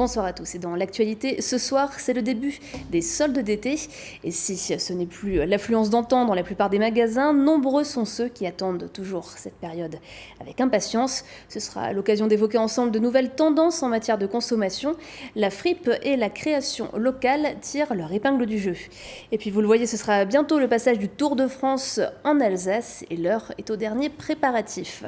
Bonsoir à tous. Et dans l'actualité, ce soir, c'est le début des soldes d'été. Et si ce n'est plus l'affluence d'antan dans la plupart des magasins, nombreux sont ceux qui attendent toujours cette période avec impatience. Ce sera l'occasion d'évoquer ensemble de nouvelles tendances en matière de consommation. La fripe et la création locale tirent leur épingle du jeu. Et puis vous le voyez, ce sera bientôt le passage du Tour de France en Alsace et l'heure est au dernier préparatif.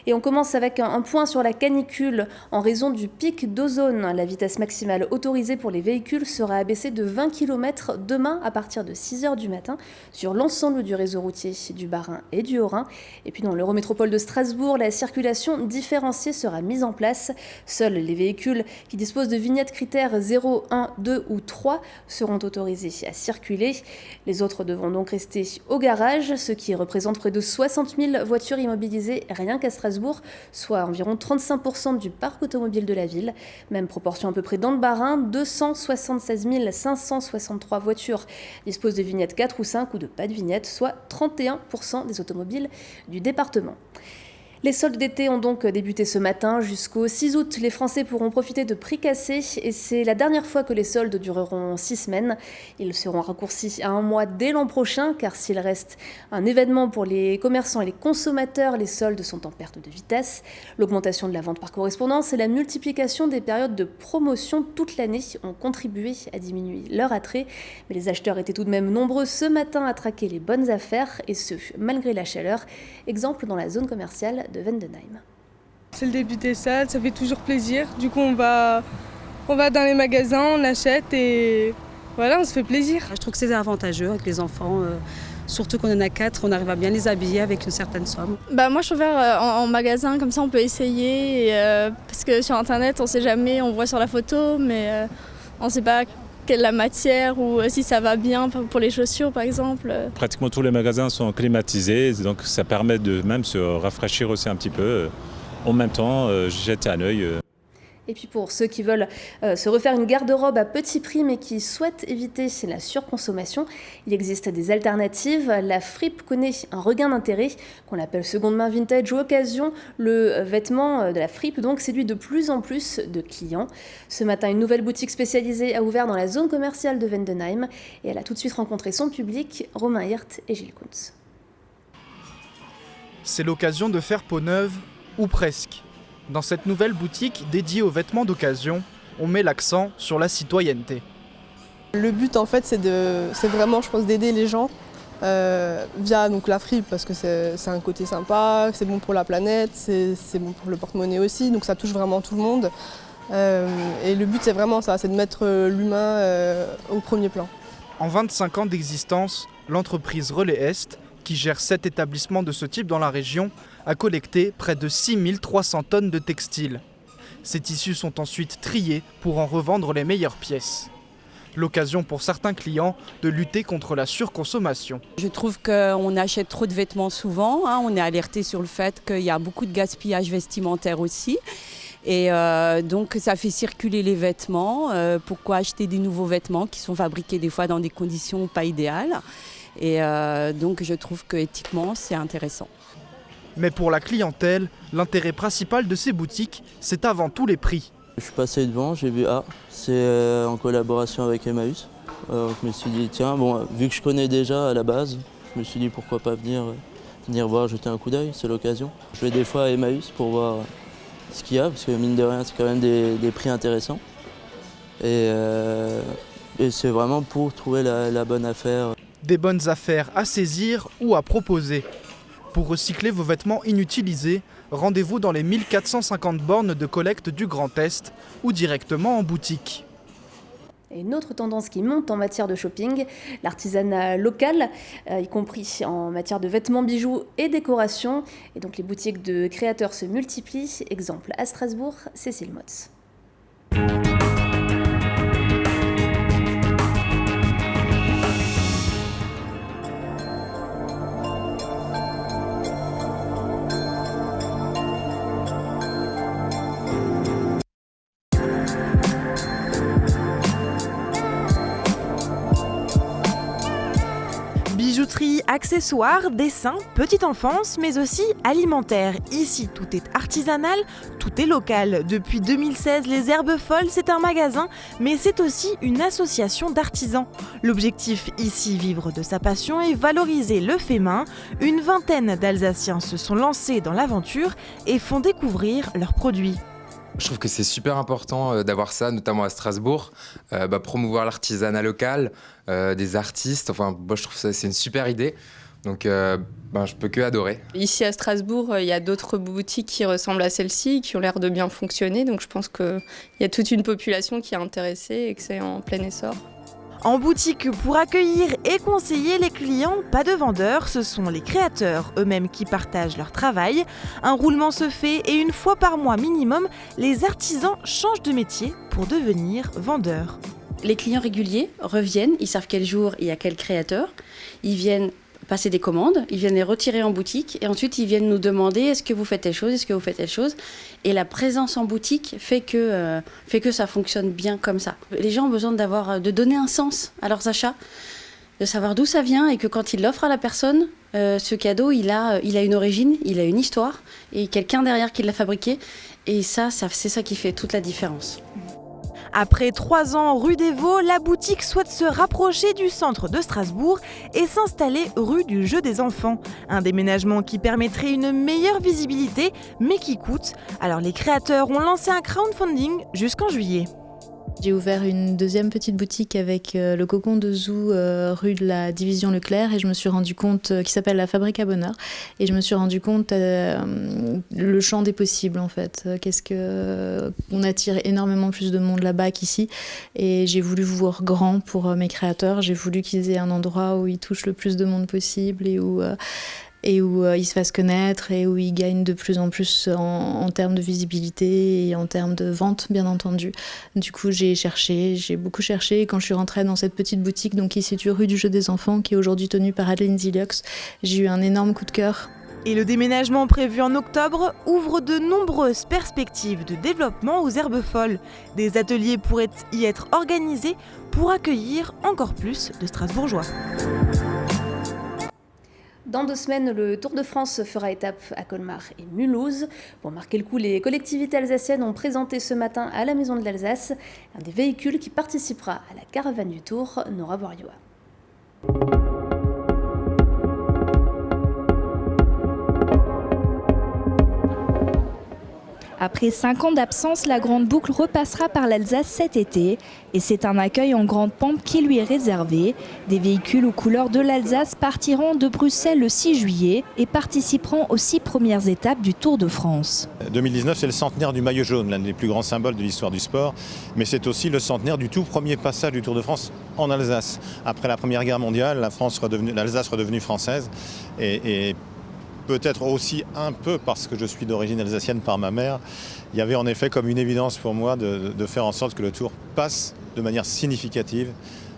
Et on commence avec un point sur la canicule. En raison du pic d'ozone, la vitesse maximale autorisée pour les véhicules sera abaissée de 20 km demain à partir de 6h du matin sur l'ensemble du réseau routier du Bas-Rhin et du Haut-Rhin. Et puis dans l'Eurométropole de Strasbourg, la circulation différenciée sera mise en place. Seuls les véhicules qui disposent de vignettes critères 0, 1, 2 ou 3 seront autorisés à circuler. Les autres devront donc rester au garage, ce qui représente près de 60 000 voitures immobilisées rien qu'à Strasbourg, soit environ 35% du parc automobile de la ville. Même proportion à peu près dans le Bas-Rhin, 276 563 voitures disposent de vignettes 4 ou 5 ou de pas de vignettes, soit 31% des automobiles du département. Les soldes d'été ont donc débuté ce matin. Jusqu'au 6 août, les Français pourront profiter de prix cassés et c'est la dernière fois que les soldes dureront 6 semaines. Ils seront raccourcis à un mois dès l'an prochain car s'il reste un événement pour les commerçants et les consommateurs, les soldes sont en perte de vitesse. L'augmentation de la vente par correspondance et la multiplication des périodes de promotion toute l'année ont contribué à diminuer leur attrait. Mais les acheteurs étaient tout de même nombreux ce matin à traquer les bonnes affaires et ce, malgré la chaleur. Exemple dans la zone commerciale de Vendenheim. C'est le début des soldes, ça fait toujours plaisir. Du coup, on va dans les magasins, on achète et voilà, on se fait plaisir. Je trouve que c'est avantageux avec les enfants, surtout qu'on en a 4, on arrive à bien les habiller avec une certaine somme. Moi, je préfère en magasin, comme ça on peut essayer. Parce que sur Internet, on ne sait jamais, on voit sur la photo, mais on ne sait pas quelle est la matière ou si ça va bien pour les chaussures par exemple. Pratiquement tous les magasins sont climatisés, donc ça permet de même se rafraîchir aussi un petit peu. En même temps, jeter un œil. Et puis pour ceux qui veulent se refaire une garde-robe à petit prix mais qui souhaitent éviter la surconsommation, il existe des alternatives. La fripe connaît un regain d'intérêt qu'on appelle seconde main, vintage ou occasion. Le vêtement de la fripe donc séduit de plus en plus de clients. Ce matin, une nouvelle boutique spécialisée a ouvert dans la zone commerciale de Vendenheim et elle a tout de suite rencontré son public, Romain Hirt et Gilles Kuntz. C'est l'occasion de faire peau neuve, ou presque. Dans cette nouvelle boutique dédiée aux vêtements d'occasion, on met l'accent sur la citoyenneté. Le but en fait c'est vraiment je pense d'aider les gens via donc, la fripe parce que c'est un côté sympa, c'est bon pour la planète, c'est bon pour le porte-monnaie aussi, donc ça touche vraiment tout le monde. Et le but c'est vraiment ça, c'est de mettre l'humain au premier plan. En 25 ans d'existence, l'entreprise Relais Est, qui gère 7 établissements de ce type dans la région, a collecté près de 6300 tonnes de textiles. Ces tissus sont ensuite triés pour en revendre les meilleures pièces. L'occasion pour certains clients de lutter contre la surconsommation. Je trouve qu'on achète trop de vêtements souvent, on est alerté sur le fait qu'il y a beaucoup de gaspillage vestimentaire aussi. Et donc ça fait circuler les vêtements. Pourquoi acheter des nouveaux vêtements qui sont fabriqués des fois dans des conditions pas idéales. Et donc je trouve qu'éthiquement c'est intéressant. Mais pour la clientèle, l'intérêt principal de ces boutiques, c'est avant tout les prix. Je suis passé devant, j'ai vu c'est en collaboration avec Emmaüs. Je me suis dit tiens, vu que je connais déjà à la base, je me suis dit pourquoi pas venir voir, jeter un coup d'œil, c'est l'occasion. Je vais des fois à Emmaüs pour voir ce qu'il y a, parce que mine de rien c'est quand même des prix intéressants. Et c'est vraiment pour trouver la bonne affaire. Des bonnes affaires à saisir ou à proposer. Pour recycler vos vêtements inutilisés, rendez-vous dans les 1450 bornes de collecte du Grand Est ou directement en boutique. Et une autre tendance qui monte en matière de shopping, l'artisanat local, y compris en matière de vêtements, bijoux et décoration. Et donc les boutiques de créateurs se multiplient. Exemple à Strasbourg, Cécile Motz. Bijouterie, Accessoires, dessins, petite enfance, mais aussi alimentaire. Ici, tout est artisanal, tout est local. Depuis 2016, les Herbes Folles, c'est un magasin, mais c'est aussi une association d'artisans. L'objectif ici, vivre de sa passion et valoriser le fait main. Une vingtaine d'Alsaciens se sont lancés dans l'aventure et font découvrir leurs produits. Je trouve que c'est super important d'avoir ça, notamment à Strasbourg, promouvoir l'artisanat local, des artistes. Enfin, moi, je trouve ça c'est une super idée. Donc, je peux que adorer. Ici à Strasbourg, il y a d'autres boutiques qui ressemblent à celle-ci, qui ont l'air de bien fonctionner. Donc, je pense qu'il y a toute une population qui est intéressée et que c'est en plein essor. En boutique, pour accueillir et conseiller les clients, pas de vendeurs, ce sont les créateurs eux-mêmes qui partagent leur travail. Un roulement se fait et une fois par mois minimum, les artisans changent de métier pour devenir vendeurs. Les clients réguliers reviennent, ils savent quel jour il y a quel créateur, ils viennent passer des commandes, ils viennent les retirer en boutique et ensuite ils viennent nous demander est-ce que vous faites telle chose, est-ce que vous faites telle chose. Et la présence en boutique fait que ça fonctionne bien comme ça. Les gens ont besoin de donner un sens à leurs achats, de savoir d'où ça vient et que quand ils l'offrent à la personne, ce cadeau il a une origine, il a une histoire et quelqu'un derrière qui l'a fabriqué. Et ça c'est ça qui fait toute la différence. Après 3 ans rue des Vaux, la boutique souhaite se rapprocher du centre de Strasbourg et s'installer rue du Jeu des Enfants. Un déménagement qui permettrait une meilleure visibilité, mais qui coûte. Alors les créateurs ont lancé un crowdfunding jusqu'en juillet. J'ai ouvert une deuxième petite boutique avec le Cocon de Zoo rue de la Division Leclerc et je me suis rendu compte, qui s'appelle la Fabrique à Bonheur, et je me suis rendu compte le champ des possibles en fait. On attire énormément plus de monde là-bas qu'ici et j'ai voulu voir grand pour mes créateurs. J'ai voulu qu'ils aient un endroit où ils touchent le plus de monde possible et où ils se fassent connaître et où ils gagnent de plus en plus en termes de visibilité et en termes de vente, bien entendu. Du coup, j'ai beaucoup cherché. Et quand je suis rentrée dans cette petite boutique qui se situe rue du Jeu des Enfants, qui est aujourd'hui tenue par Adeline Ziliox, j'ai eu un énorme coup de cœur. Et le déménagement prévu en octobre ouvre de nombreuses perspectives de développement aux Herbes Folles. Des ateliers pourraient y être organisés pour accueillir encore plus de Strasbourgeois. Dans 2 semaines, le Tour de France fera étape à Colmar et Mulhouse. Pour marquer le coup, les collectivités alsaciennes ont présenté ce matin à la Maison de l'Alsace un des véhicules qui participera à la caravane du Tour, Nora Borioa. Après 5 ans d'absence, la Grande Boucle repassera par l'Alsace cet été. Et c'est un accueil en grande pompe qui lui est réservé. Des véhicules aux couleurs de l'Alsace partiront de Bruxelles le 6 juillet et participeront aux 6 premières étapes du Tour de France. 2019, c'est le centenaire du maillot jaune, l'un des plus grands symboles de l'histoire du sport. Mais c'est aussi le centenaire du tout premier passage du Tour de France en Alsace. Après la Première Guerre mondiale, l'Alsace redevenue française. Et peut-être aussi un peu parce que je suis d'origine alsacienne par ma mère, il y avait en effet comme une évidence pour moi de faire en sorte que le Tour passe de manière significative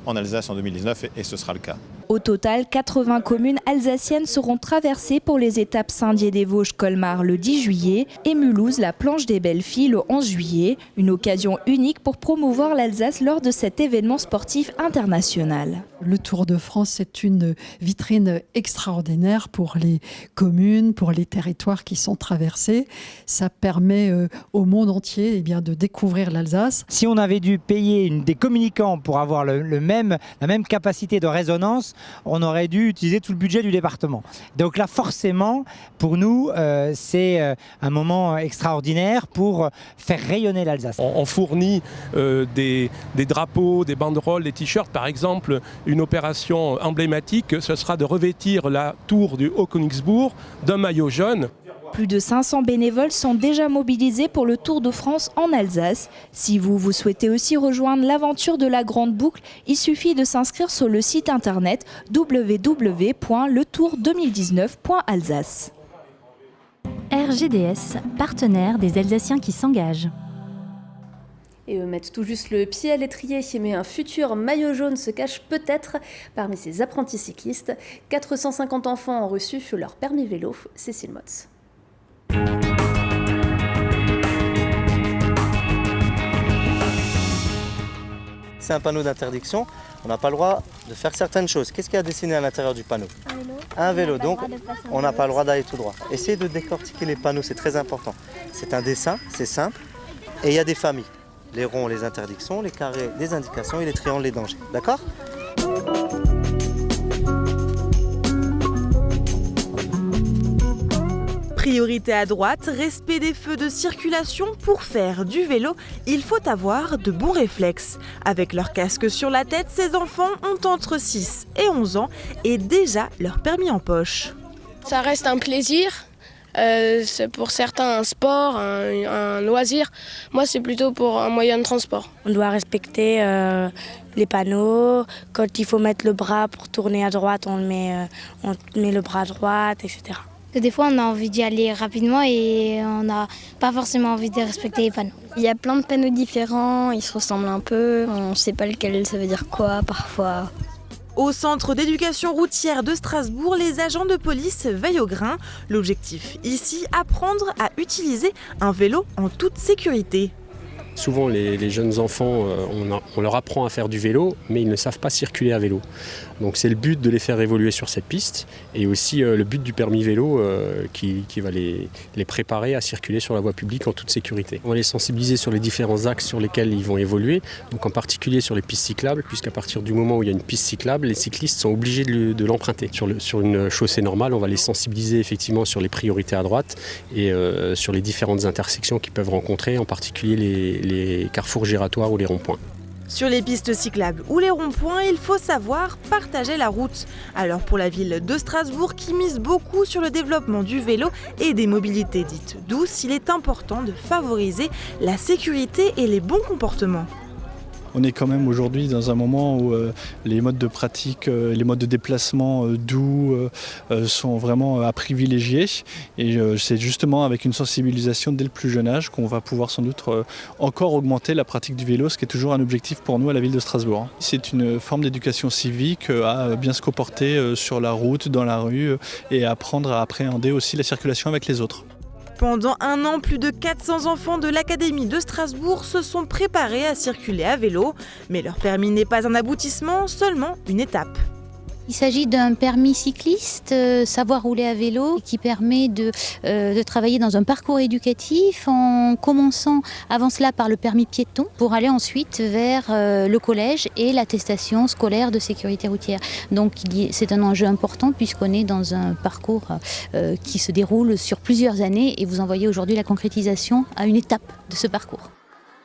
en Alsace en 2019 et ce sera le cas. Au total, 80 communes alsaciennes seront traversées pour les étapes Saint-Dié-des-Vosges-Colmar le 10 juillet et Mulhouse, la planche des belles filles le 11 juillet. Une occasion unique pour promouvoir l'Alsace lors de cet événement sportif international. Le Tour de France, c'est une vitrine extraordinaire pour les communes, pour les territoires qui sont traversés. Ça permet au monde entier de découvrir l'Alsace. Si on avait dû payer des communicants pour avoir la même capacité de résonance, on aurait dû utiliser tout le budget du département. Donc là, forcément, pour nous, c'est un moment extraordinaire pour faire rayonner l'Alsace. On fournit des drapeaux, des banderoles, des t-shirts. Par exemple, une opération emblématique, ce sera de revêtir la tour du Haut-Königsbourg d'un maillot jaune. Plus de 500 bénévoles sont déjà mobilisés pour le Tour de France en Alsace. Si vous souhaitez aussi rejoindre l'aventure de la Grande Boucle, il suffit de s'inscrire sur le site internet www.letour2019.alsace. RGDS, partenaire des Alsaciens qui s'engagent. Et eux mettent tout juste le pied à l'étrier, mais un futur maillot jaune se cache peut-être parmi ces apprentis cyclistes. 450 enfants ont reçu leur permis vélo. Cécile Motz. c'est un panneau d'interdiction, on n'a pas le droit de faire certaines choses. Qu'est-ce qu'il y a dessiné à l'intérieur du panneau? Un vélo, donc on n'a pas le droit d'aller tout droit. Essayez de décortiquer les panneaux, c'est très important. C'est un dessin, c'est simple, et il y a des familles. Les ronds, les interdictions, les carrés, les indications et les triangles, les dangers. D'accord? Priorité à droite, respect des feux de circulation. Pour faire du vélo, il faut avoir de bons réflexes. Avec leur casque sur la tête, ces enfants ont entre 6 et 11 ans et déjà leur permis en poche. Ça reste un plaisir, c'est pour certains un sport, un loisir. Moi, c'est plutôt pour un moyen de transport. On doit respecter les panneaux. Quand il faut mettre le bras pour tourner à droite, on met le bras à droite, etc. Des fois, on a envie d'y aller rapidement et on n'a pas forcément envie de respecter les panneaux. Il y a plein de panneaux différents, ils se ressemblent un peu, on ne sait pas lequel ça veut dire quoi parfois. Au centre d'éducation routière de Strasbourg, les agents de police veillent au grain. L'objectif ici, apprendre à utiliser un vélo en toute sécurité. Souvent, les jeunes enfants, on leur apprend à faire du vélo, mais ils ne savent pas circuler à vélo. Donc c'est le but de les faire évoluer sur cette piste et aussi le but du permis vélo qui va les préparer à circuler sur la voie publique en toute sécurité. On va les sensibiliser sur les différents axes sur lesquels ils vont évoluer, donc en particulier sur les pistes cyclables, puisqu'à partir du moment où il y a une piste cyclable, les cyclistes sont obligés de l'emprunter. Sur une chaussée normale, on va les sensibiliser effectivement sur les priorités à droite et sur les différentes intersections qu'ils peuvent rencontrer, en particulier les carrefours giratoires ou les ronds-points. Sur les pistes cyclables ou les ronds-points, il faut savoir partager la route. Alors pour la ville de Strasbourg qui mise beaucoup sur le développement du vélo et des mobilités dites douces, il est important de favoriser la sécurité et les bons comportements. On est quand même aujourd'hui dans un moment où les modes de pratique, les modes de déplacement doux sont vraiment à privilégier. Et c'est justement avec une sensibilisation dès le plus jeune âge qu'on va pouvoir sans doute encore augmenter la pratique du vélo, ce qui est toujours un objectif pour nous à la ville de Strasbourg. C'est une forme d'éducation civique à bien se comporter sur la route, dans la rue et apprendre à appréhender aussi la circulation avec les autres. Pendant un an, plus de 400 enfants de l'Académie de Strasbourg se sont préparés à circuler à vélo. Mais leur permis n'est pas un aboutissement, seulement une étape. Il s'agit d'un permis cycliste, savoir rouler à vélo, qui permet de travailler dans un parcours éducatif en commençant avant cela par le permis piéton pour aller ensuite vers le collège et l'attestation scolaire de sécurité routière. Donc c'est un enjeu important puisqu'on est dans un parcours qui se déroule sur plusieurs années et vous en voyez aujourd'hui la concrétisation à une étape de ce parcours.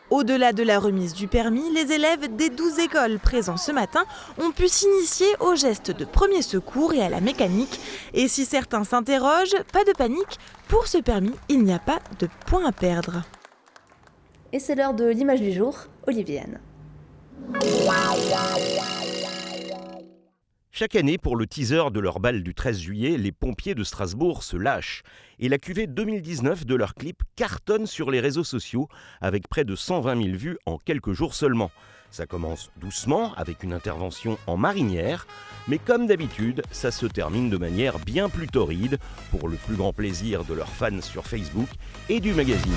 Au-delà de la remise du permis, les élèves des 12 écoles présents ce matin ont pu s'initier aux gestes de premier secours et à la mécanique. Et si certains s'interrogent, pas de panique, pour ce permis, il n'y a pas de point à perdre. Et c'est l'heure de l'image du jour, Oliviane. Chaque année, pour le teaser de leur bal du 13 juillet, les pompiers de Strasbourg se lâchent. Et la cuvée 2019 de leur clip cartonne sur les réseaux sociaux avec près de 120 000 vues en quelques jours seulement. Ça commence doucement avec une intervention en marinière, mais comme d'habitude, ça se termine de manière bien plus torride pour le plus grand plaisir de leurs fans sur Facebook et du magazine.